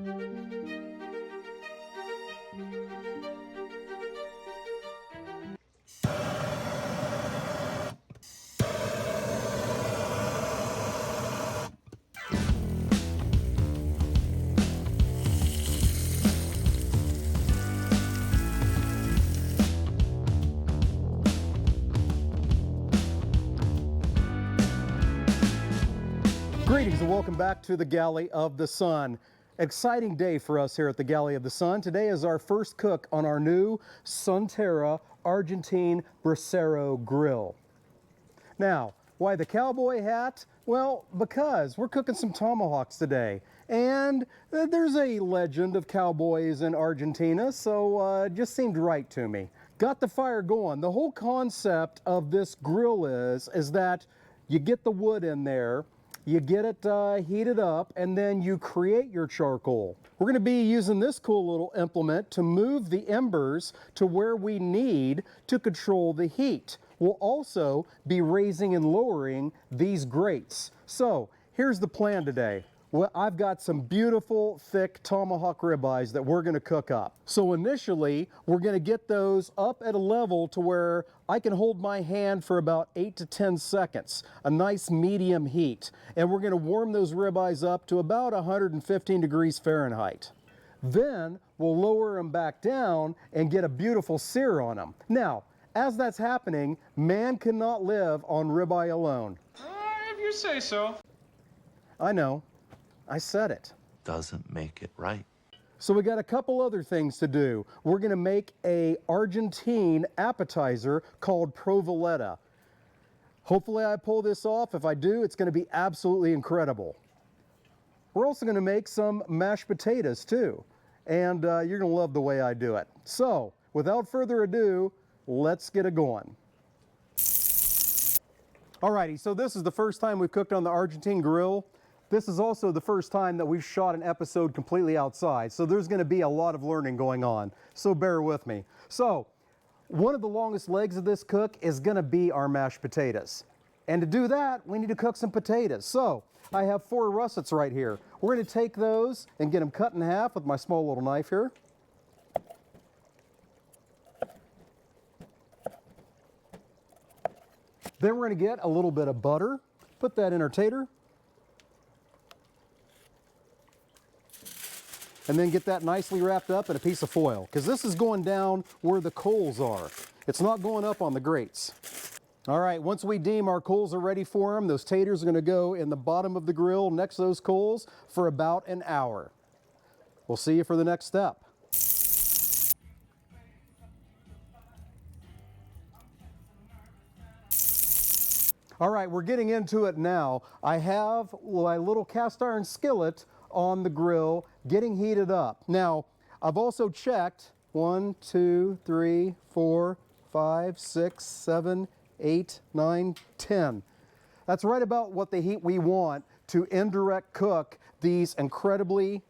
Greetings and welcome back to the Galley of the Sun. Exciting day for us here at the Galley of the Sun. Today is our first cook on our new Sunterra Argentine Brasero Grill. Now, why the cowboy hat? Well, because we're cooking some tomahawks today. And there's a legend of cowboys in Argentina, so it just seemed right to me. Got the fire going. The whole concept of this grill is that you get the wood in there, you get it heated up, and then you create your charcoal. We're going to be using this cool little implement to move the embers to where we need to control the heat. We'll also be raising and lowering these grates. So here's the plan today. Well, I've got some beautiful thick tomahawk ribeyes that we're going to cook up. So initially, we're going to get those up at a level to where I can hold my hand for about 8 to 10 seconds, a nice medium heat. And we're going to warm those ribeyes up to about 115 degrees Fahrenheit. Then we'll lower them back down and get a beautiful sear on them. Now, as that's happening, man cannot live on ribeye alone. If you say so. I know. I said it. Doesn't make it right. So we got a couple other things to do. We're going to make a Argentine appetizer called provoleta. Hopefully I pull this off. If I do, it's going to be absolutely incredible. We're also going to make some mashed potatoes too. And you're going to love the way I do it. So without further ado, let's get it going. Alrighty, so this is the first time we've cooked on the Argentine grill. This is also the first time that we've shot an episode completely outside, so there's going to be a lot of learning going on, so bear with me. So, one of the longest legs of this cook is going to be our mashed potatoes. And to do that, we need to cook some potatoes. So, I have 4 russets right here. We're going to take those and get them cut in half with my small little knife here. Then we're going to get a little bit of butter, put that in our tater. And then get that nicely wrapped up in a piece of foil, because this is going down where the coals are. It's not going up on the grates. All right, once we deem our coals are ready for them, those taters are going to go in the bottom of the grill next to those coals for about an hour. We'll see you for the next step. All right, we're getting into it now. I have my little cast iron skillet on the grill getting heated up. Now, I've also checked 1, 2, 3, 4, 5, 6, 7, 8, 9, 10. That's right about what the heat we want to indirect cook these incredibly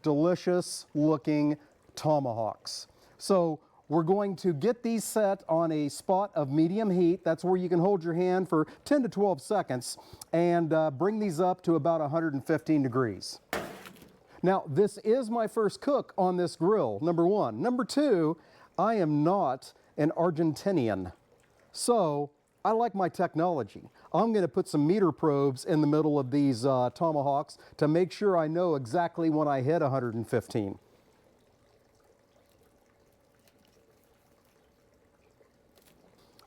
delicious looking tomahawks. So we're going to get these set on a spot of medium heat. That's where you can hold your hand for 10 to 12 seconds and bring these up to about 115 degrees. Now, this is my first cook on this grill, number 1. Number 2, I am not an Argentinian, so I like my technology. I'm going to put some meter probes in the middle of these tomahawks to make sure I know exactly when I hit 115.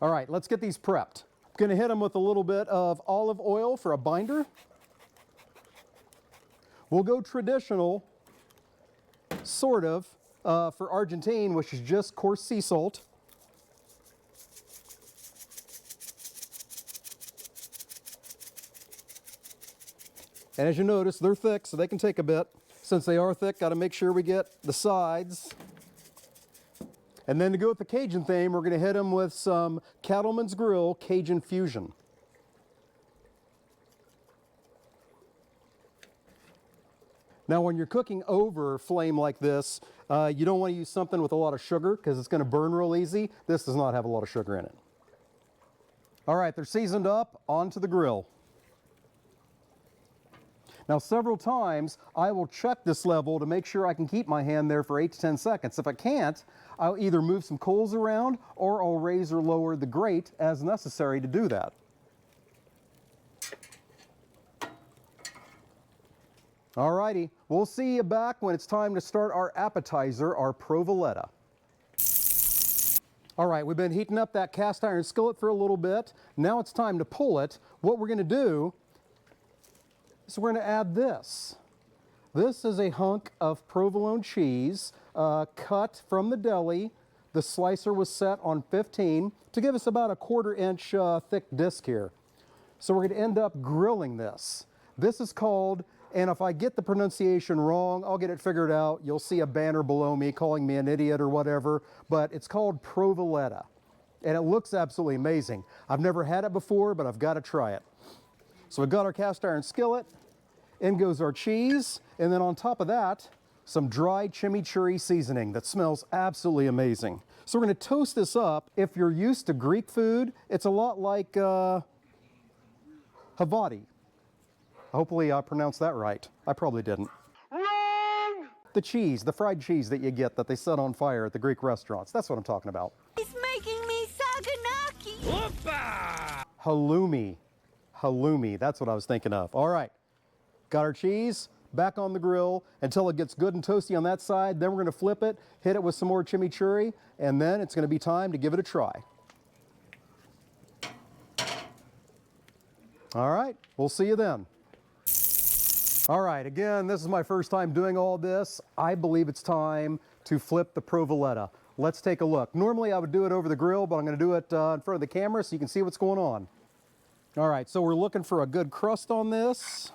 All right, let's get these prepped. I'm going to hit them with a little bit of olive oil for a binder. We'll go traditional, sort of, for Argentine, which is just coarse sea salt. And as you notice, they're thick, so they can take a bit. Since they are thick, got to make sure we get the sides. And then to go with the Cajun theme, we're going to hit them with some Cattleman's Grill Cajun Fusion. Now, when you're cooking over flame like this, you don't want to use something with a lot of sugar because it's going to burn real easy. This does not have a lot of sugar in it. All right, they're seasoned up, onto the grill. Now, several times I will check this level to make sure I can keep my hand there for 8 to 10 seconds. If I can't, I'll either move some coals around or I'll raise or lower the grate as necessary to do that. Alrighty, we'll see you back when it's time to start our appetizer, our provoleta. All right, we've been heating up that cast iron skillet for a little bit. Now it's time to pull it. What we're going to do is we're going to add this. This is a hunk of provolone cheese cut from the deli. The slicer was set on 15 to give us about a 1/4 inch thick disc here. So we're going to end up grilling this. This is called, and if I get the pronunciation wrong, I'll get it figured out. You'll see a banner below me calling me an idiot or whatever, but it's called provoleta. And it looks absolutely amazing. I've never had it before, but I've got to try it. So we've got our cast iron skillet, in goes our cheese, and then on top of that, some dried chimichurri seasoning that smells absolutely amazing. So we're going to toast this up. If you're used to Greek food, it's a lot like Havarti. Hopefully I pronounced that right. I probably didn't. Wrong! The cheese, the fried cheese that you get that they set on fire at the Greek restaurants. That's what I'm talking about. He's making me saganaki. Whoopa! Halloumi. Halloumi, that's what I was thinking of. All right, got our cheese back on the grill until it gets good and toasty on that side. Then we're going to flip it, hit it with some more chimichurri, and then it's going to be time to give it a try. All right, we'll see you then. All right, again, this is my first time doing all this. I believe it's time to flip the provoleta. Let's take a look. Normally I would do it over the grill, but I'm going to do it in front of the camera so you can see what's going on. All right, so we're looking for a good crust on this.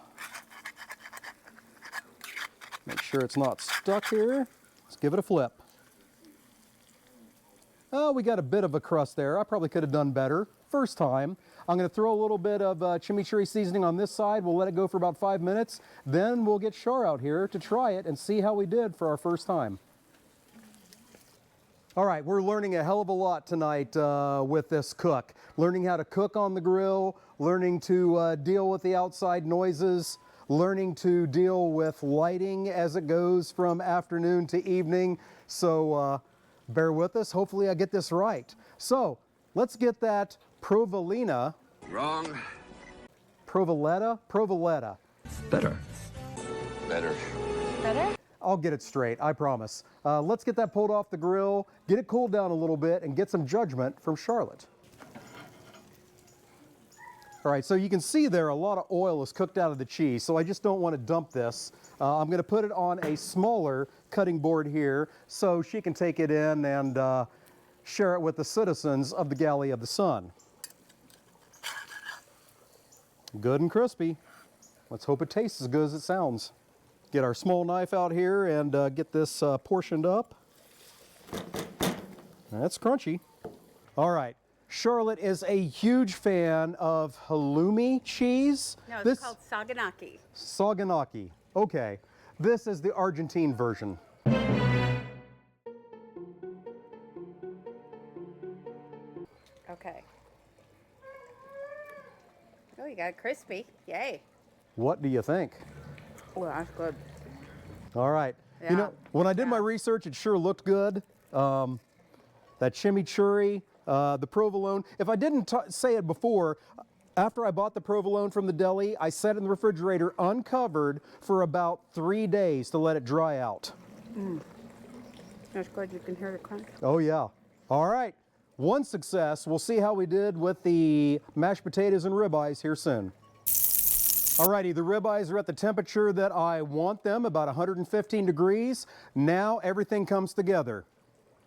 Make sure it's not stuck here. Let's give it a flip. Oh, we got a bit of a crust there. I probably could have done better. First time. I'm going to throw a little bit of chimichurri seasoning on this side. We'll let it go for about 5 minutes. Then we'll get Char out here to try it and see how we did for our first time. All right, we're learning a hell of a lot tonight with this cook. Learning how to cook on the grill, learning to deal with the outside noises, learning to deal with lighting as it goes from afternoon to evening. So bear with us. Hopefully I get this right. So let's get that provolina. Wrong. Provoleta? Provoleta. Better. Better. Better? I'll get it straight, I promise. Let's get that pulled off the grill, get it cooled down a little bit, and get some judgment from Charlotte. All right, so you can see there a lot of oil is cooked out of the cheese, so I just don't want to dump this. I'm going to put it on a smaller cutting board here so she can take it in and share it with the citizens of the Galley of the Sun. Good and crispy. Let's hope it tastes as good as it sounds. Get our small knife out here and get this portioned up. That's crunchy. All right. Charlotte is a huge fan of halloumi cheese. No, it's called saganaki. Saganaki. Okay. This is the Argentine version. Okay. Oh, you got it crispy. Yay. What do you think? Oh, that's good. All right. Yeah. You know, when I did my Yeah. research, it sure looked good. That chimichurri, the provolone. If I didn't say it before, after I bought the provolone from the deli, I set it in the refrigerator uncovered for about 3 days to let it dry out. That's good. You can hear the crunch. Oh, yeah. All right. One success. We'll see how we did with the mashed potatoes and ribeyes here soon. Alrighty, the ribeyes are at the temperature that I want them, about 115 degrees. Now everything comes together.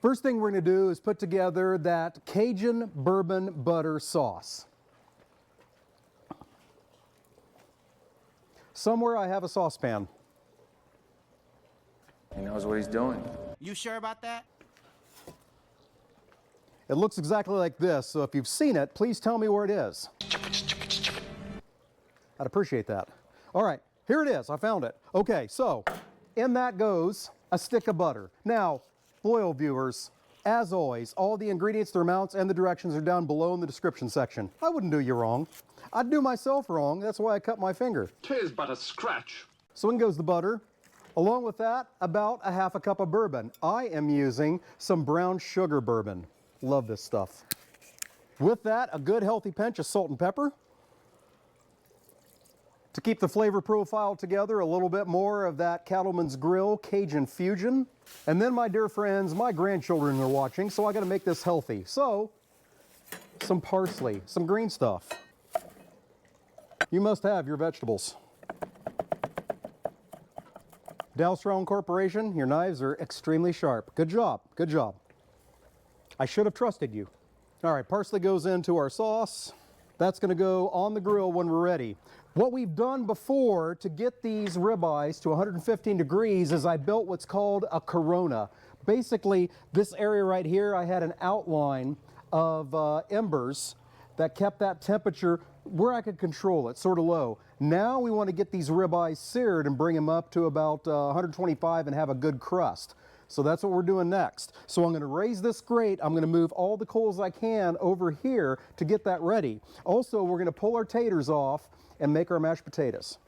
First thing we're going to do is put together that Cajun bourbon butter sauce. Somewhere I have a saucepan. He knows what he's doing. You sure about that? It looks exactly like this, so if you've seen it, please tell me where it is. I'd appreciate that. All right, here it is. I found it. Okay, so in that goes a stick of butter. Now, loyal viewers, As always, all the ingredients, their amounts, and the directions are down below in the description section. I wouldn't do you wrong. I'd do myself wrong. That's why I cut my finger. 'Tis but a scratch. So in goes the butter. Along with that, about a half a cup of bourbon. I am using some brown sugar bourbon. Love this stuff. With that, a good healthy pinch of salt and pepper. To keep the flavor profile together, a little bit more of that Cattleman's Grill Cajun Fusion. And then, my dear friends, my grandchildren are watching, so I gotta make this healthy. So, some parsley, some green stuff. You must have your vegetables. Dow Strong Corporation, your knives are extremely sharp. Good job, good job. I should have trusted you. All right, parsley goes into our sauce. That's gonna go on the grill when we're ready. What we've done before to get these ribeyes to 115 degrees is I built what's called a Corona. Basically, this area right here, I had an outline of embers that kept that temperature where I could control it, sort of low. Now we want to get these ribeyes seared and bring them up to about 125 and have a good crust. So that's what we're doing next. So I'm going to raise this grate. I'm going to move all the coals I can over here to get that ready. Also, we're going to pull our taters off and make our mashed potatoes.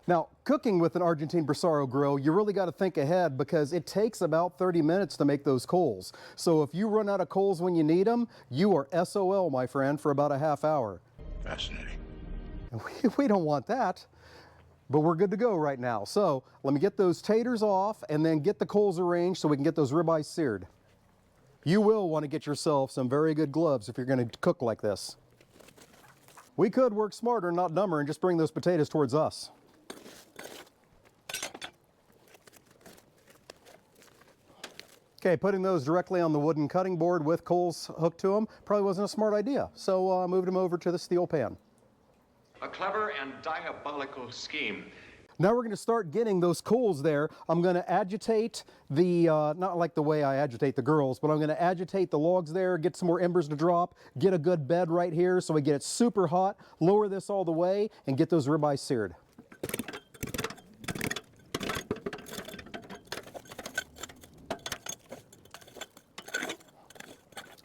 Now, cooking with an Argentine Brasero Grill, you really got to think ahead because it takes about 30 minutes to make those coals. So if you run out of coals when you need them, you are SOL, my friend, for about a half hour. Fascinating. And we don't want that, but we're good to go right now. So let me get those taters off and then get the coals arranged so we can get those ribeyes seared. You will want to get yourself some very good gloves if you're going to cook like this. We could work smarter, not dumber, and just bring those potatoes towards us. Okay, putting those directly on the wooden cutting board with coals hooked to them probably wasn't a smart idea, so moved them over to the steel pan. A clever and diabolical scheme. Now we're going to start getting those coals there. I'm going to agitate the, not like the way I agitate the girls, but I'm going to agitate the logs there, get some more embers to drop, get a good bed right here so we get it super hot, lower this all the way, and get those ribeyes seared.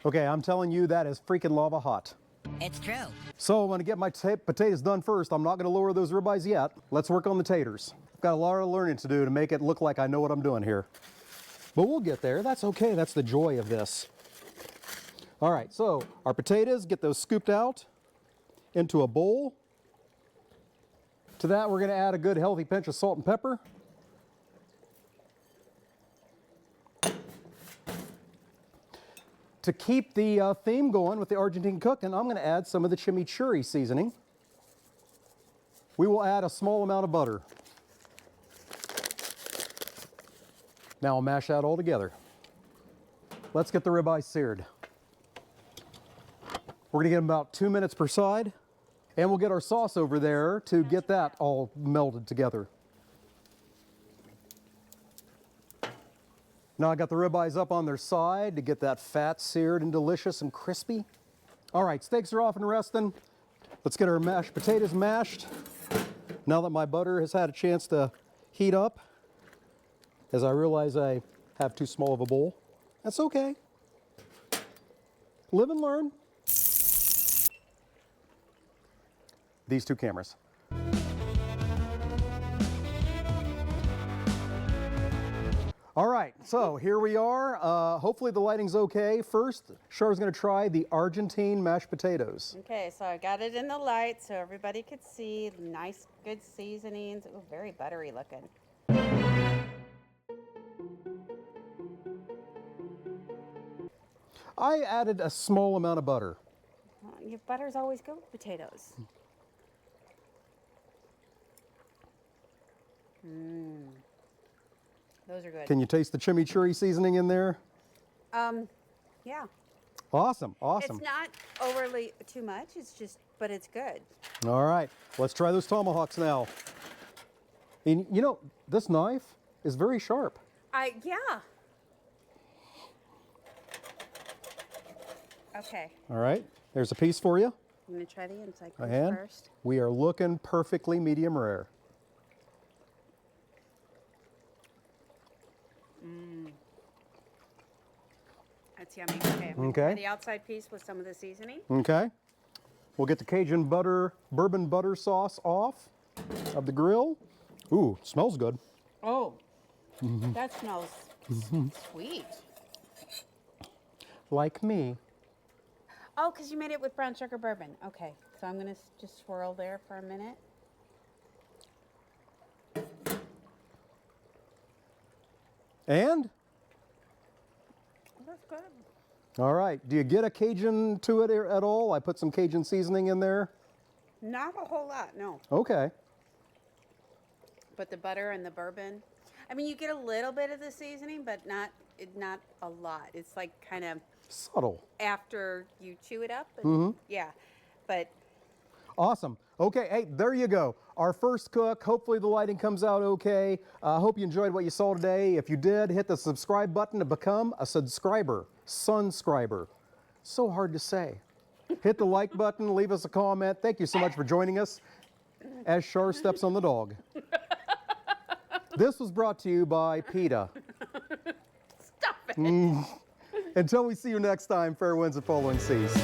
Okay, I'm telling you, that is freaking lava hot. It's true. So I'm going to get my potatoes done first. I'm not going to lower those ribeyes yet. Let's work on the taters. I've got a lot of learning to do to make it look like I know what I'm doing here. But we'll get there. That's okay. That's the joy of this. All right, so our potatoes, get those scooped out into a bowl. To that, we're going to add a good healthy pinch of salt and pepper. To keep the theme going with the Argentine cooking, I'm going to add some of the chimichurri seasoning. We will add a small amount of butter. Now I'll mash that all together. Let's get the ribeyes seared. We're going to get them about 2 minutes per side, and we'll get our sauce over there to get that all melded together. Now I got the ribeyes up on their side to get that fat seared and delicious and crispy. All right, steaks are off and resting. Let's get our mashed potatoes mashed. Now that my butter has had a chance to heat up, as I realize I have too small of a bowl. That's okay. Live and learn. These two cameras. All right, so here we are. Hopefully the lighting's okay. First, Char's gonna try the Argentine mashed potatoes. Okay, so I got it in the light so everybody could see. Nice, good seasonings. Ooh, very buttery looking. I added a small amount of butter. Your butter's always good with potatoes. Those are good. Can you taste the chimichurri seasoning in there? Yeah. Awesome, awesome. It's not overly too much, it's just, but it's good. All right, let's try those tomahawks now. And you know, this knife is very sharp. Yeah. Okay, All right, there's a piece for you. I'm gonna try the inside crust And first. we are looking perfectly medium rare. That's yummy. Okay. I'm gonna Okay. try the outside piece with some of the seasoning. Okay. We'll get the Cajun bourbon butter sauce off of the grill. Ooh, smells good. Oh, that smells sweet. Like me. Oh, because you made it with brown sugar bourbon. Okay, so I'm gonna just swirl there for a minute. And? That's good. All right. Do you get a Cajun to it at all? I put some Cajun seasoning in there. Not a whole lot, no. Okay. But the butter and the bourbon, I mean, you get a little bit of the seasoning, but not a lot. It's like kind of Subtle. after you chew it up. And, yeah, but Awesome. Okay, hey, there you go. Our first cook. Hopefully the lighting comes out okay. I hope you enjoyed what you saw today. If you did, hit the subscribe button to become a subscriber. Sunscriber. So hard to say. Hit the like button, leave us a comment. Thank you so much for joining us as Char steps on the dog. This was brought to you by PETA. stop it. Until we see you next time, fair winds and following seas.